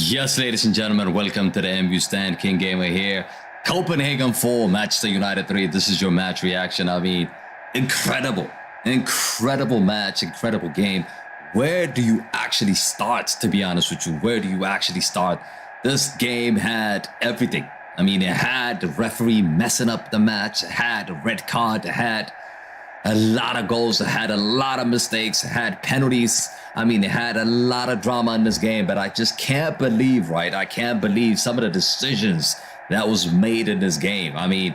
Yes, ladies and gentlemen, welcome to the MU Stand. King Gamer here. Copenhagen 4, Manchester United 3. This is your match reaction. I mean, incredible match, incredible game. Where do you actually start, to be honest with you? Where do you actually start? This game had everything. I mean, it had the referee messing up the match. It had a red card. It had a lot of goals. It had a lot of mistakes. It had penalties. I mean, it had a lot of drama in this game, but I just can't believe, right? I can't believe some of the decisions that was made in this game. I mean,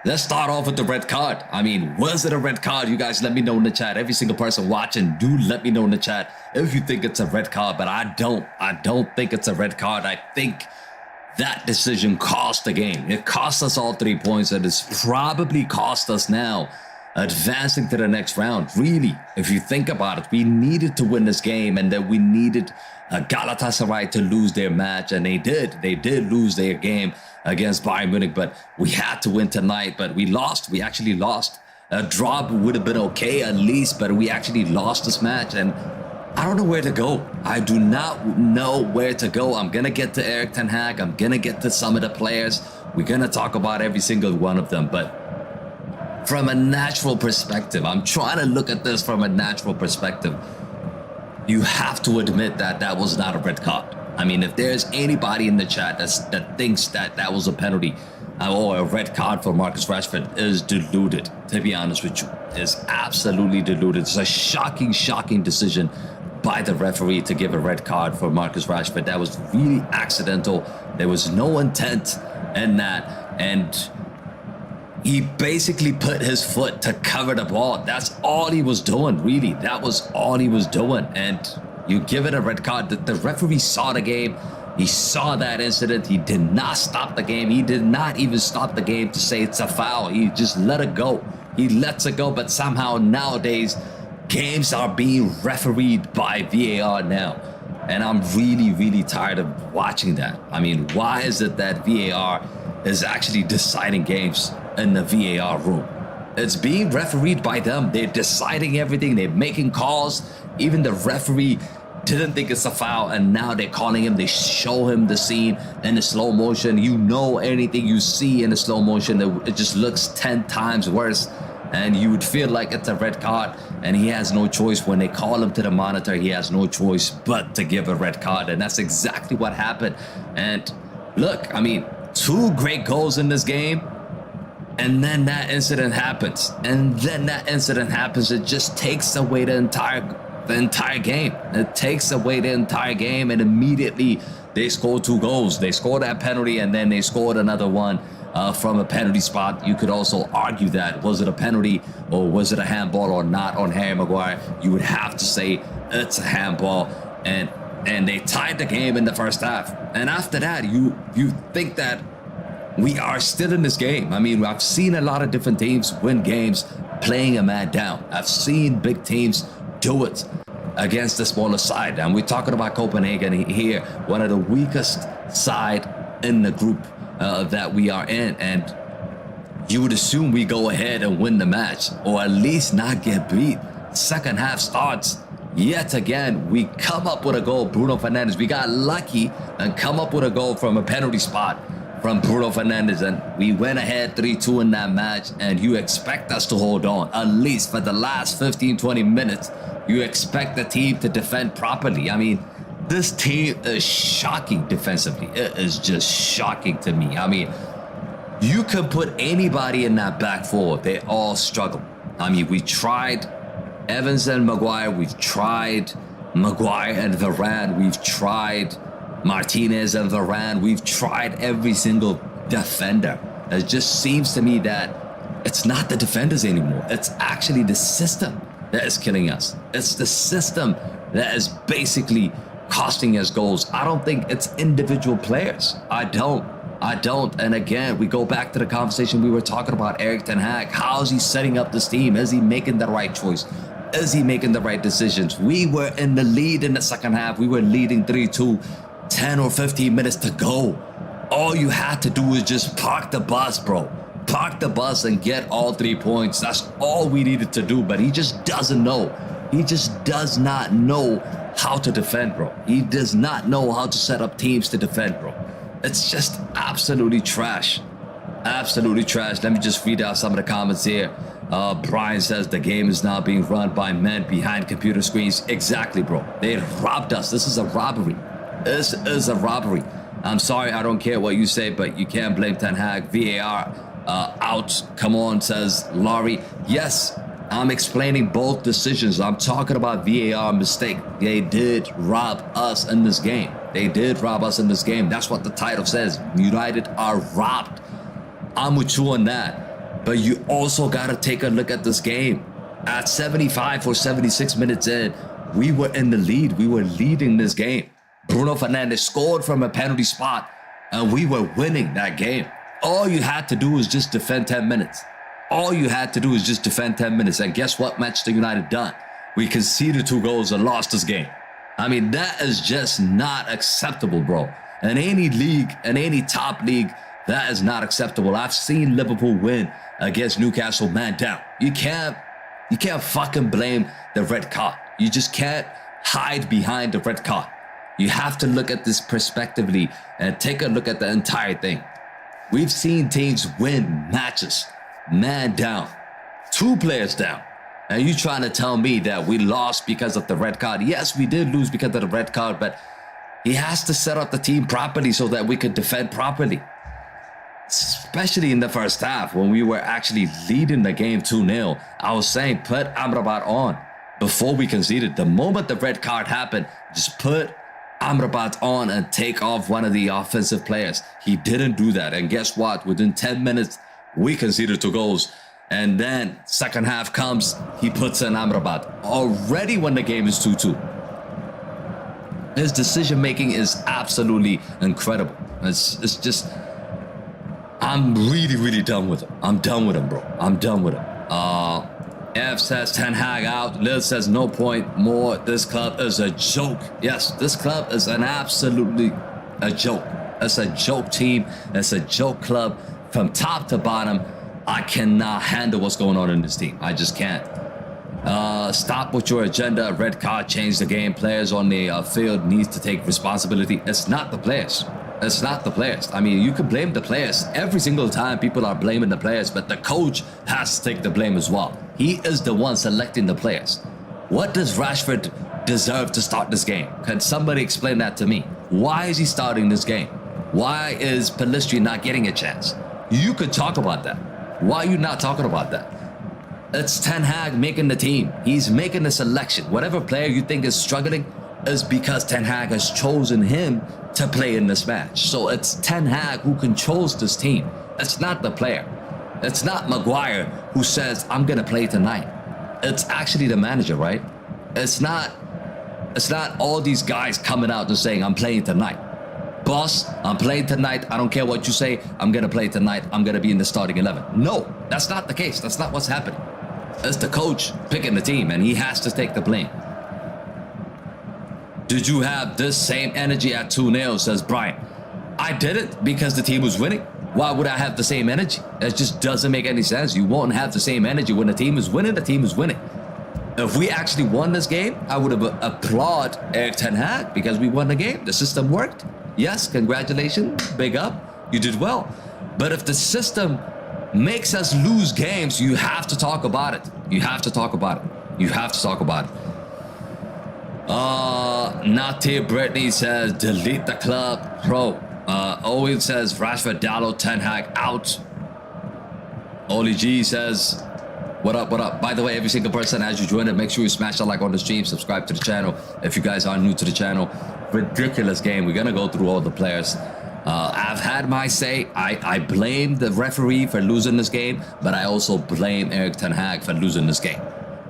let's start off with the red card. I mean, was it a red card? You guys let me know in the chat. Every single person watching, do let me know in the chat if you think it's a red card, but I don't think it's a red card. I think that decision cost the game. It cost us all 3 points, and it's probably cost us now advancing to the next round. Really, if you think about it, we needed to win this game, and then we needed Galatasaray to lose their match, and they did lose their game against Bayern Munich, but we had to win tonight. But we lost. We actually lost. A draw would have been okay at least, but we actually lost this match, and I don't know where to go. I do not know where to go. I'm gonna get to Erik ten Hag. I'm gonna get to some of the players. We're gonna talk about every single one of them, but from a natural perspective, I'm trying to look at this from a natural perspective. You have to admit that that was not a red card. I mean, if there's anybody in the chat that thinks that that was a penalty or a red card for Marcus Rashford, is deluded, to be honest with you. Is absolutely deluded. It's a shocking decision by the referee to give a red card for Marcus Rashford. That was really accidental. There was no intent in that, and he basically put his foot to cover the ball. That's all he was doing, really. That was all he was doing. And you give it a red card. The referee saw the game. He saw that incident. He did not stop the game. He did not even stop the game to say it's a foul. He just let it go. He lets it go. But somehow nowadays, games are being refereed by VAR now. And I'm really tired of watching that. I mean, why is it that VAR is actually deciding games in the VAR room? It's being refereed by them. They're deciding everything. They're making calls. Even the referee didn't think it's a foul, and now they're calling him. They show him the scene in the slow motion. You know, anything you see in the slow motion, it just looks 10 times worse, and you would feel like it's a red card, and he has no choice. When they call him to the monitor, he has no choice but to give a red card, and that's exactly what happened. And look, I mean, 2 great goals in this game, and then that incident happens. It just takes away the entire game. It takes away the entire game, and immediately they score 2 goals. They scored that penalty, and then they scored another one from a penalty spot. You could also argue that, was it a penalty or was it a handball or not on Harry Maguire? You would have to say it's a handball, and they tied the game in the first half. And after that, you think that we are still in this game. I mean, I've seen a lot of different teams win games playing a man down. I've seen big teams do it against the smaller side. And we're talking about Copenhagen here, one of the weakest side in the group that we are in. And you would assume we go ahead and win the match, or at least not get beat. Second half starts. Yet again, we come up with a goal. Bruno Fernandes, we got lucky and come up with a goal from a penalty spot from Bruno Fernandes, and we went ahead 3-2 in that match. And you expect us to hold on, at least for the last 15-20 minutes. You expect the team to defend properly. I mean, this team is shocking defensively. It is just shocking to me. I mean, you can put anybody in that back four, they all struggle. I mean, we tried Evans and Maguire, we've tried Maguire and Varane, we've tried Martinez and Varane, we've tried every single defender. It just seems to me that it's not the defenders anymore. It's actually the system that is killing us. It's the system that is basically costing us goals. I don't think it's individual players. I don't. And again, we go back to the conversation we were talking about Erik ten Hag. How is he setting up this team? Is he making the right choice? Is he making the right decisions? We were in the lead in the second half. We were leading 3-2. 10 or 15 minutes to go. All you had to do is just park the bus, bro. Park the bus and get all 3 points. That's all we needed to do. But he just doesn't know. He just does not know how to defend, bro. He does not know how to set up teams to defend, bro. It's just absolutely trash. Absolutely trash. Let me just read out some of the comments here. Brian says the game is now being run by men behind computer screens. Exactly, bro. They robbed us. This is a robbery. This is a robbery. I'm sorry, I don't care what you say, but you can't blame Ten Hag. VAR out. Come on, says Laurie. Yes, I'm explaining both decisions. I'm talking about VAR mistake. They did rob us in this game. They did rob us in this game. That's what the title says. United are robbed. I'm with you on that. But you also got to take a look at this game. At 75 or 76 minutes in, we were in the lead. We were leading this game. Bruno Fernandes scored from a penalty spot, and we were winning that game. All you had to do was just defend 10 minutes. All you had to do is just defend 10 minutes. And guess what Manchester United done? We conceded 2 goals and lost this game. I mean, that is just not acceptable, bro. In any league, in any top league, that is not acceptable. I've seen Liverpool win against Newcastle man down. You can't fucking blame the red card. You just can't hide behind the red card. You have to look at this prospectively and take a look at the entire thing. We've seen teams win matches man down, 2 players down. And you trying to tell me that we lost because of the red card? Yes, we did lose because of the red card, but he has to set up the team properly so that we could defend properly. Especially in the first half when we were actually leading the game 2-0. I was saying put Amrabat on before we conceded. The moment the red card happened, just put Amrabat on and take off one of the offensive players. He didn't do that. And guess what? Within 10 minutes, we conceded 2 goals. And then second half comes, he puts in Amrabat. Already when the game is 2-2. His decision making is absolutely incredible. It's just, I'm really done with him. I'm done with him, bro. I'm done with him. F says Ten Hag out. Lil says no point more. This club is a joke. Yes, this club is an absolutely a joke. It's a joke team. It's a joke club from top to bottom. I cannot handle what's going on in this team. I just can't. Stop with your agenda. Red card changed the game. Players on the field needs to take responsibility. It's not the players. It's not the players. I mean, you can blame the players. Every single time people are blaming the players, but the coach has to take the blame as well. He is the one selecting the players. What does Rashford deserve to start this game? Can somebody explain that to me? Why is he starting this game? Why is Pellistri not getting a chance? You could talk about that. Why are you not talking about that? It's Ten Hag making the team. He's making the selection. Whatever player you think is struggling is because Ten Hag has chosen him to play in this match. So it's Ten Hag who controls this team. It's not the player. It's not Maguire who says, I'm going to play tonight. It's actually the manager, right? It's not all these guys coming out and saying, I'm playing tonight. Boss, I'm playing tonight. I don't care what you say. I'm going to play tonight. I'm going to be in the starting 11. No, that's not the case. That's not what's happening. It's the coach picking the team, and he has to take the blame. Did you have this same energy at 2-0, says Brian. I didn't because the team was winning. Why would I have the same energy? It just doesn't make any sense. You won't have the same energy when the team is winning. The team is winning. If we actually won this game, I would have applauded Erik Ten Hag because we won the game. The system worked. Yes, congratulations, big up, you did well. But if the system makes us lose games, you have to talk about it. You have to talk about it. You have to talk about it. Nati Brittany says, delete the club, bro. Owen says, Rashford, Dalot, Ten Hag out. Oli G says, what up, what up? By the way, every single person as you join it, make sure you smash that like on the stream, subscribe to the channel if you guys are new to the channel. Ridiculous game. We're gonna go through all the players. I've had my say. I blame the referee for losing this game, but I also blame Erik Ten Hag for losing this game.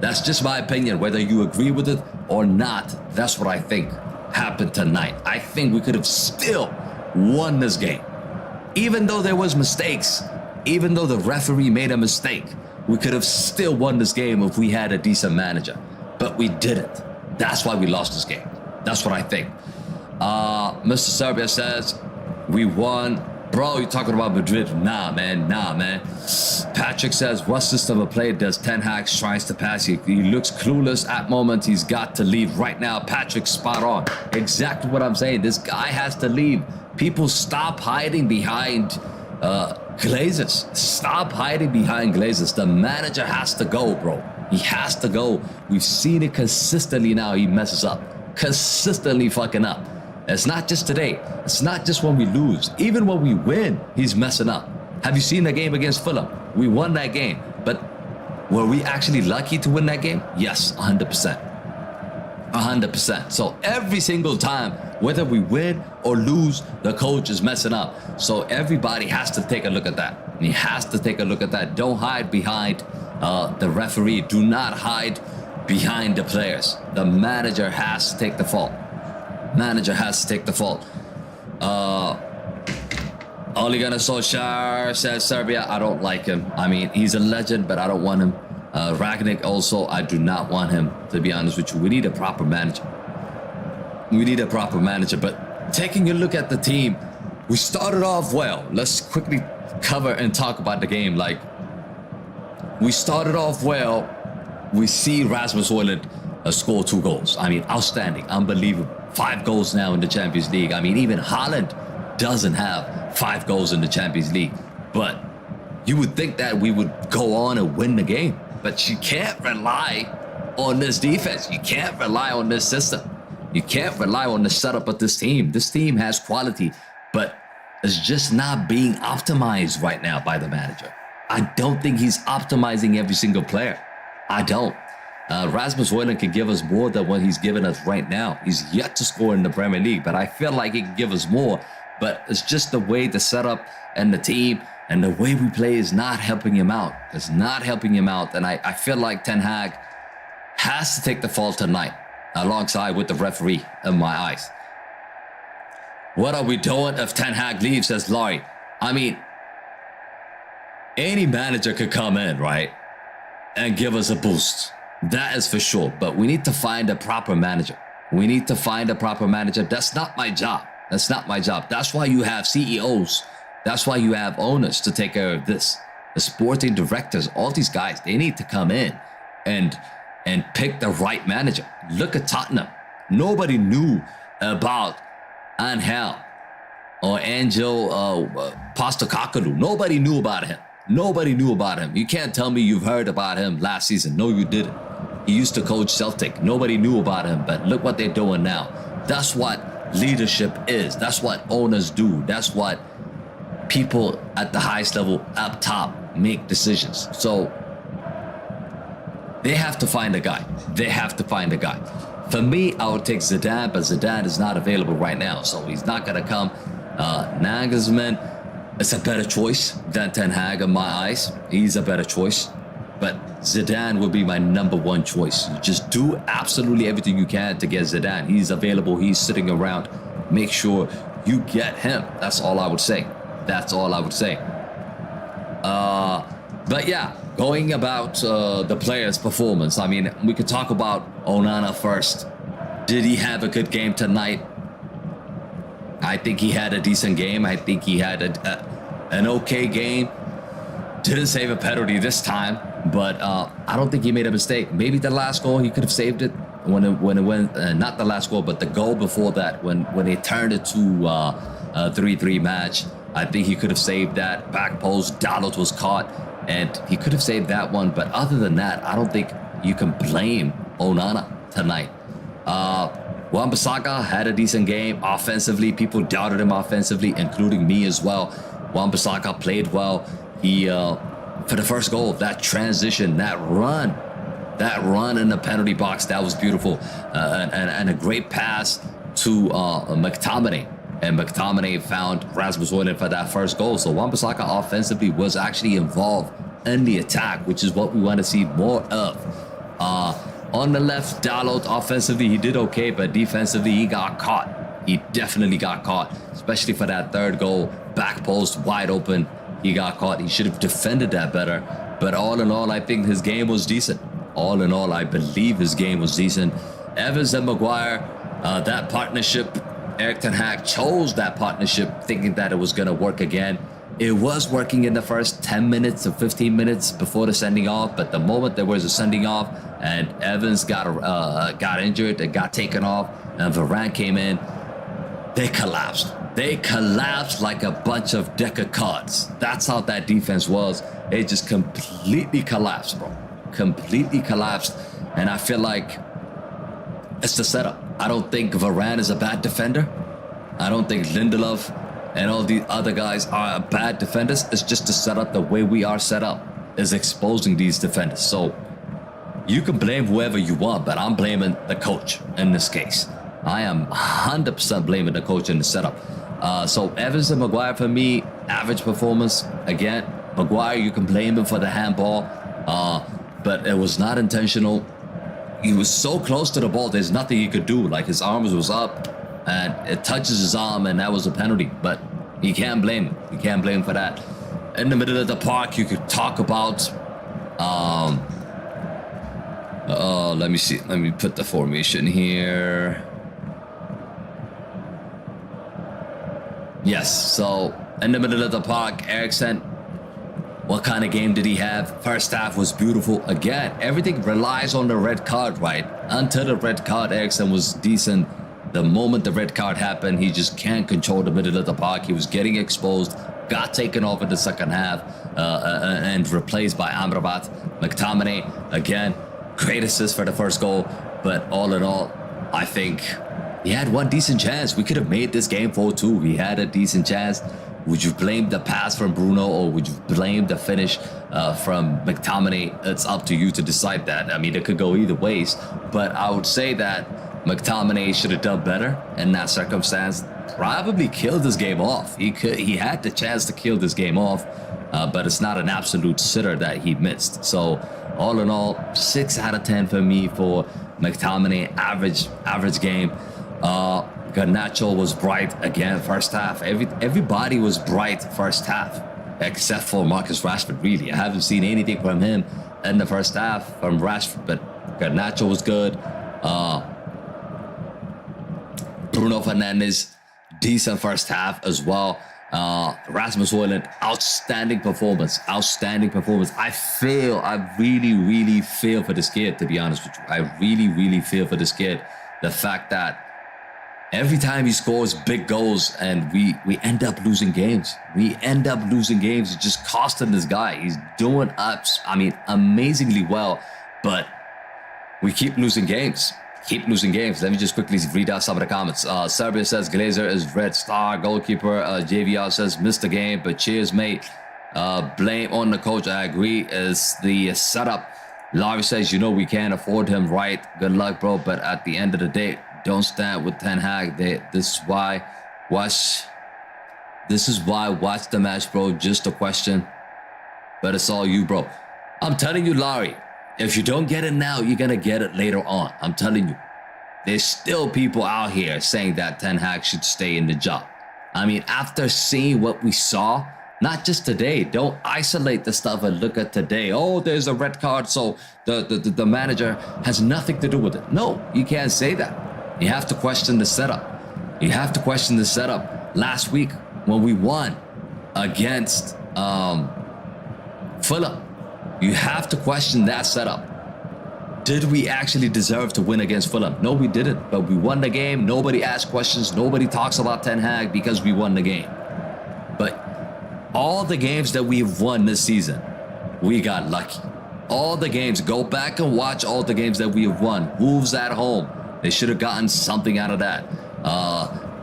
That's just my opinion. Whether you agree with it or not, that's what I think happened tonight. I think we could have still won this game. Even though there was mistakes, even though the referee made a mistake, we could have still won this game if we had a decent manager. But we didn't. That's why we lost this game. That's what I think. Mr. Serbia says, we won Bro, you're talking about Madrid. Nah, man. Patrick says, what system of play does Ten Hag tries to pass? He looks clueless at moment. He's got to leave right now. Patrick, spot on. Exactly what I'm saying. This guy has to leave. People, stop hiding behind Glazers. Stop hiding behind Glazers. The manager has to go, bro. He has to go. We've seen it consistently now. He messes up. Consistently fucking up. It's not just today. It's not just when we lose. Even when we win, he's messing up. Have you seen the game against Fulham? We won that game. But were we actually lucky to win that game? Yes, 100%. 100%. So every single time, whether we win or lose, the coach is messing up. So everybody has to take a look at that. He has to take a look at that. Don't hide behind the referee. Do not hide behind the players. The manager has to take the fault. Manager has to take the fault. Ole Gunnar Solskjaer says Serbia. I don't like him. I mean, he's a legend, but I don't want him. Ragnick also, I do not want him, to be honest with you. We need a proper manager. We need a proper manager. But taking a look at the team, we started off well. Let's quickly cover and talk about the game. Like, we started off well. We see Rasmus Hojlund score 2 goals. I mean, outstanding, unbelievable. 5 goals now in the Champions League. I mean, even Haaland doesn't have 5 goals in the Champions League. But you would think that we would go on and win the game. But you can't rely on this defense. You can't rely on this system. You can't rely on the setup of this team. This team has quality, but it's just not being optimized right now by the manager. I don't think he's optimizing every single player. I don't. Rasmus Hojlund can give us more than what he's giving us right now. He's yet to score in the Premier League, but I feel like he can give us more. But it's just the way the setup and the team and the way we play is not helping him out. It's not helping him out. And I feel like Ten Hag has to take the fault tonight, alongside with the referee in my eyes. What are we doing if Ten Hag leaves, says Laurie? I mean, any manager could come in, right, and give us a boost. That is for sure. But we need to find a proper manager. We need to find a proper manager. That's not my job. That's not my job. That's why you have CEOs. That's why you have owners to take care of this. The sporting directors, all these guys, they need to come in and pick the right manager. Look at Tottenham. Nobody knew about Angel or Angel Postecoglou. Nobody knew about him. Nobody knew about him. You can't tell me you've heard about him last season. No, you didn't. He used to coach Celtic. Nobody knew about him, but look what they're doing now. That's what leadership is. That's what owners do. That's what people at the highest level up top make decisions. So they have to find a guy. They have to find a guy. For me, I would take Zidane, but Zidane is not available right now, so he's not going to come. Nagelsmann is a better choice than Ten Hag in my eyes. He's a better choice. But Zidane would be my number 1 choice. You just do absolutely everything you can to get Zidane. He's available. He's sitting around. Make sure you get him. That's all I would say. That's all I would say. But yeah, going about the player's performance. I mean, we could talk about Onana first. Did he have a good game tonight? I think he had a decent game. I think he had an okay game. Didn't save a penalty this time, but I don't think he made a mistake. Maybe the last goal, he could have saved it when it went, not the last goal, but the goal before that, when they turned it to a 3-3 match. I think he could have saved that. Back post, Dalot was caught, and he could have saved that one. But other than that, I don't think you can blame Onana tonight. Wan-Bissaka had a decent game offensively. People doubted him offensively, including me as well. Wan-Bissaka played well. He, for the first goal, that transition, that run in the penalty box, that was beautiful. And a great pass to McTominay. And McTominay found Rasmus Hojlund for that first goal. So Wan-Bissaka offensively was actually involved in the attack, which is what we want to see more of. On the left, Dalot offensively, he did okay, but defensively, he got caught. He definitely got caught, especially for that third goal. Back post, wide open. He got caught. He should have defended that better. But all in all, I think his game was decent. All in all, I believe his game was decent. Evans and Maguire, that partnership, Erik ten Hag chose that partnership thinking that it was going to work again. It was working in the first 10 minutes or 15 minutes before the sending off, but the moment there was a sending off and Evans got injured and got taken off and Varane came in, they collapsed. They collapsed like a bunch of deck of cards. That's how that defense was. It just completely collapsed, bro. Completely collapsed. And I feel like it's the setup. I don't think Varane is a bad defender. I don't think Lindelof and all the other guys are bad defenders. It's just the setup, the way we are set up is exposing these defenders. So you can blame whoever you want, but I'm blaming the coach in this case. I am 100% blaming the coach in the setup. So Evans and Maguire, for me, average performance. Again, Maguire, you can blame him for the handball, but it was not intentional. He was so close to the ball, there's nothing he could do. Like, his arms was up and it touches his arm, and that was a penalty. But you can't blame him. You can't blame him for that. In the middle of the park, you could talk about let me see. Let me put the formation here. Yes, so in the middle of the park, Eriksen, what kind of game did he have? First half was beautiful. Again, everything relies on the red card, right? Until the red card, Eriksen was decent. The moment the red card happened, he just can't control the middle of the park. He was getting exposed, got taken off in the second half, and replaced by Amrabat. McTominay, again, great assist for the first goal. But all in all, I think he had one decent chance. We could have made this game 4-2. He had a decent chance. Would you blame the pass from Bruno, or would you blame the finish from McTominay? It's up to you to decide that. I mean, it could go either ways. But I would say that McTominay should have done better in that circumstance. Probably killed this game off. He had the chance to kill this game off, but it's not an absolute sitter that he missed. So all in all, 6 out of 10 for me for McTominay. Average game. Garnacho was bright again first half. Everybody was bright first half except for Marcus Rashford. Really, I haven't seen anything from him in the first half from Rashford, but Garnacho was good. Bruno Fernandes, decent first half as well. Rasmus Hojlund, outstanding performance. I really feel for this kid, to be honest with you. I really feel for this kid. The fact that every time he scores big goals and we end up losing games. It's just costing this guy. He's doing amazingly well, but we keep losing games. Let me just quickly read out some of the comments. Serbia says Glazer is red star. Goalkeeper JVR says missed the game, but cheers, mate. Blame on the coach. I agree. Is the setup. Larry says, we can't afford him, right? Good luck, bro. But at the end of the day, don't stand with Ten Hag. This is why watch the match, bro. Just a question. But it's all you, bro. I'm telling you, Larry. If you don't get it now, you're going to get it later on. I'm telling you. There's still people out here saying that Ten Hag should stay in the job. I mean, after seeing what we saw, not just today. Don't isolate the stuff and look at today. Oh, there's a red card, so the manager has nothing to do with it. No, you can't say that. You have to question the setup. Last week when we won against Fulham, you have to question that setup. Did we actually deserve to win against Fulham? No, we didn't. But we won the game. Nobody asks questions. Nobody talks about Ten Hag because we won the game. But all the games that we've won this season, we got lucky. All the games. Go back and watch all the games that we have won. Wolves at home. They should have gotten something out of that.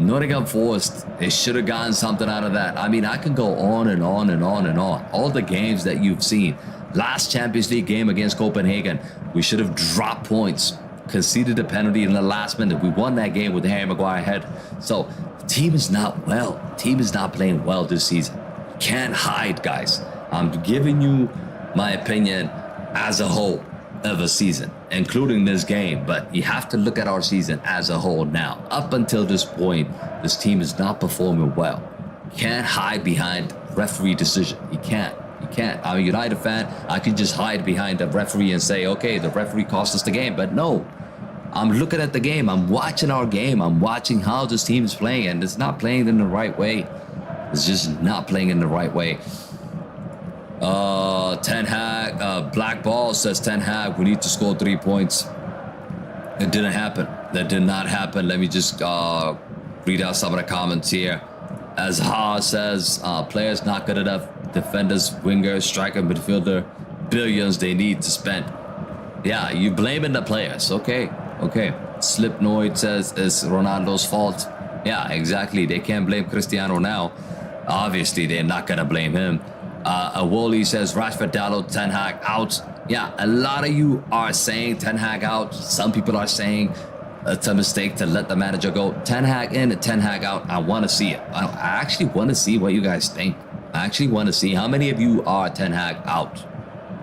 Nottingham Forest, they should have gotten something out of that. I mean, I can go on and on and on and on. All the games that you've seen. Last Champions League game against Copenhagen, we should have dropped points, conceded a penalty in the last minute. We won that game with Harry Maguire ahead. So the team is not well. The team is not playing well this season. Can't hide, guys. I'm giving you my opinion as a whole of a season, including this game, but you have to look at our season as a whole now. Up until this point, this team is not performing well. Can't hide behind referee decision. You can't. I'm a United fan. I can just hide behind the referee and say, okay, the referee cost us the game. But no, I'm looking at the game. I'm watching our game. I'm watching how this team is playing, and it's not playing in the right way. It's just not playing in the right way. Ten Hag, Black Ball says Ten Hag, we need to score 3 points. It didn't happen. That did not happen. Let me just read out some of the comments here. As Ha says, players not good enough. Defenders, wingers, striker, midfielder, billions they need to spend. Yeah, you blaming the players. Okay. Slipnoid says it's Ronaldo's fault. Yeah, exactly. They can't blame Cristiano now. Obviously, they're not going to blame him. Awoli says Rashford, Dalot, Ten Hag out. Yeah, a lot of you are saying Ten Hag out. Some people are saying it's a mistake to let the manager go. Ten Hag in and Ten Hag out. I want to see it. I actually want to see what you guys think. I actually want to see how many of you are Ten Hag out.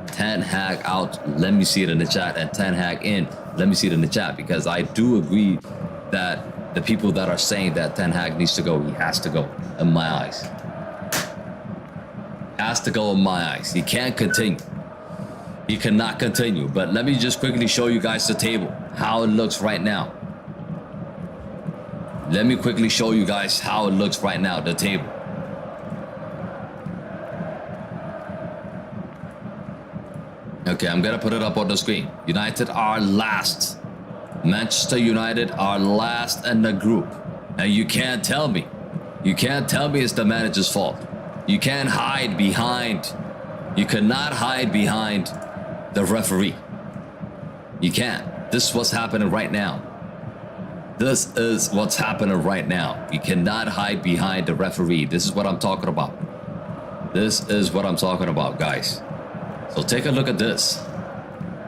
Ten Hag out. Let me see it in the chat. And Ten Hag in. Let me see it in the chat, because I do agree that the people that are saying that Ten Hag needs to go, he has to go in my eyes. Has to go in my eyes. He can't continue. He cannot continue. But let me just quickly show you guys the table, how it looks right now. Let me quickly show you guys how it looks right now, the table. Okay, I'm gonna put it up on the screen. United are last. Manchester United are last in the group. And you can't tell me it's the manager's fault. You can't hide behind. You cannot hide behind the referee. You can't. This is what's happening right now. This is what's happening right now. You cannot hide behind the referee. This is what I'm talking about. This is what I'm talking about, guys. So take a look at this.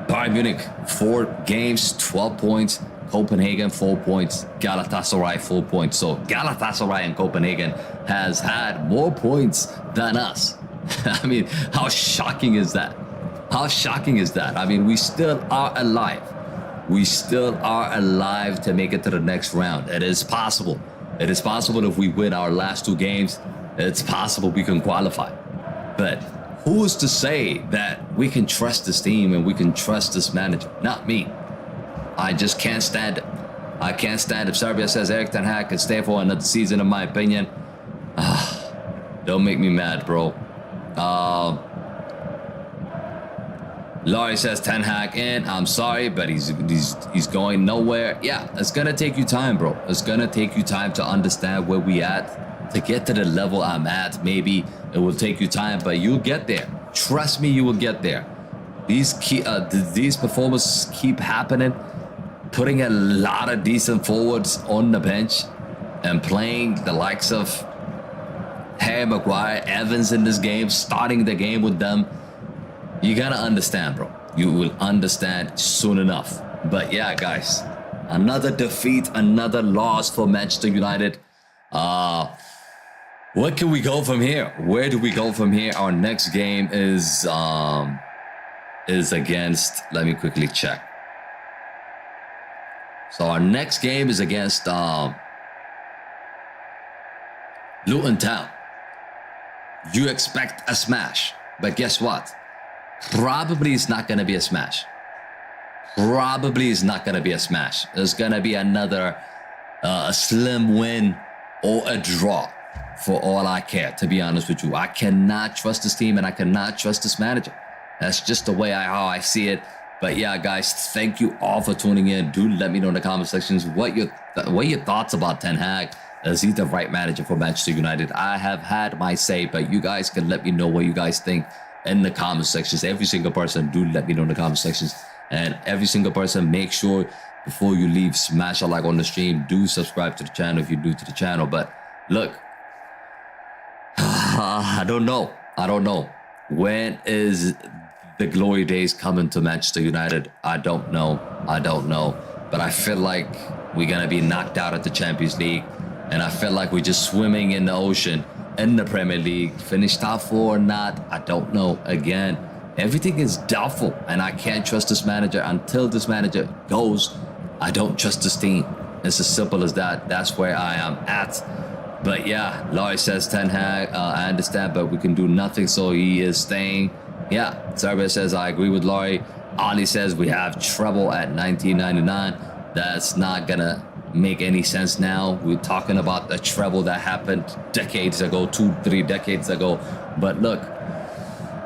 Bayern Munich, 4 games, 12 points. Copenhagen, 4 points. Galatasaray, 4 points. So Galatasaray and Copenhagen has had more points than us. I mean, how shocking is that? How shocking is that? I mean, we still are alive. We still are alive to make it to the next round. It is possible. It is possible if we win our last 2 games. It's possible we can qualify. But who's to say that we can trust this team and we can trust this manager? Not me. I just can't stand it. I can't stand it. Serbia says Erik Ten Hag can stay for another season, in my opinion. Don't make me mad, bro. Laurie says Ten Hag in. I'm sorry, but he's going nowhere. Yeah, it's gonna take you time, bro. It's gonna take you time to understand where we at, to get to the level I'm at. Maybe it will take you time, but you'll get there. Trust me, you will get there. These performances keep happening. Putting a lot of decent forwards on the bench and playing the likes of Harry Maguire, Evans in this game, starting the game with them. You gotta understand, bro. You will understand soon enough. But yeah, guys, another defeat, another loss for Manchester United. What can we go from here? Where do we go from here? Our next game is against, let me quickly check. So our next game is against Luton Town. You expect a smash, but guess what? Probably it's not going to be a smash. Probably it's not going to be a smash. It's going to be another a slim win or a draw, for all I care, to be honest with you. I cannot trust this team and I cannot trust this manager. That's just the way how I see it. But yeah, guys, thank you all for tuning in. Do let me know in the comment sections what your thoughts about Ten Hag. Is he the right manager for Manchester United? I have had my say, but you guys can let me know what you guys think in the comment sections. Every single person, do let me know in the comment sections. And every single person, make sure before you leave, smash a like on the stream. Do subscribe to the channel if you're new to the channel. But look, I don't know. When is the glory days coming to Manchester United? I don't know. But I feel like we're going to be knocked out at the Champions League. And I feel like we're just swimming in the ocean in the Premier League. Finish top 4 or not, I don't know. Again, everything is doubtful. And I can't trust this manager until this manager goes. I don't trust this team. It's as simple as that. That's where I am at. But yeah, Laurie says Ten Hag, I understand, but we can do nothing. So he is staying. Yeah, Serbia says I agree with Laurie. Ali says we have trouble at 1999. That's not gonna make any sense now. We're talking about the treble that happened decades ago, 2-3 decades ago. But look,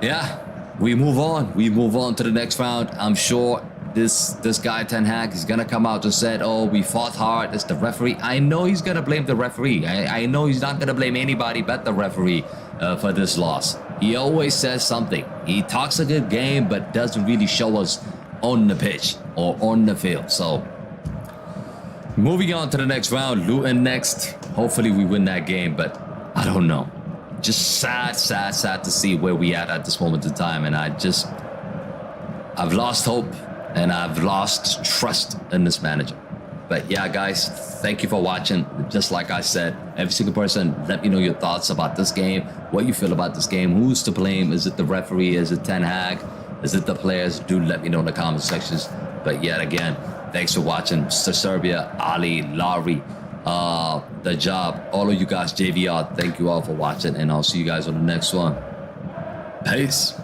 yeah, we move on. We move on to the next round. I'm sure this guy Ten Hag is gonna come out and said, "Oh, we fought hard. It's the referee." I know he's gonna blame the referee. I know he's not gonna blame anybody but the referee for this loss. He always says something. He talks a good game, but doesn't really show us on the pitch or on the field. So moving on to the next round, Luton next. Hopefully we win that game, but I don't know. Just sad to see where we at this moment in time, and I've lost hope and I've lost trust in this manager. But yeah, guys, thank you for watching. Just like I said, every single person, let me know your thoughts about this game, what you feel about this game, who's to blame. Is it the referee? Is it Ten Hag? Is it the players? Do let me know in the comment sections. But yet again, thanks for watching. Mr. Serbia, Ali, Larry, The Job, all of you guys, JVR, thank you all for watching, and I'll see you guys on the next one. Peace.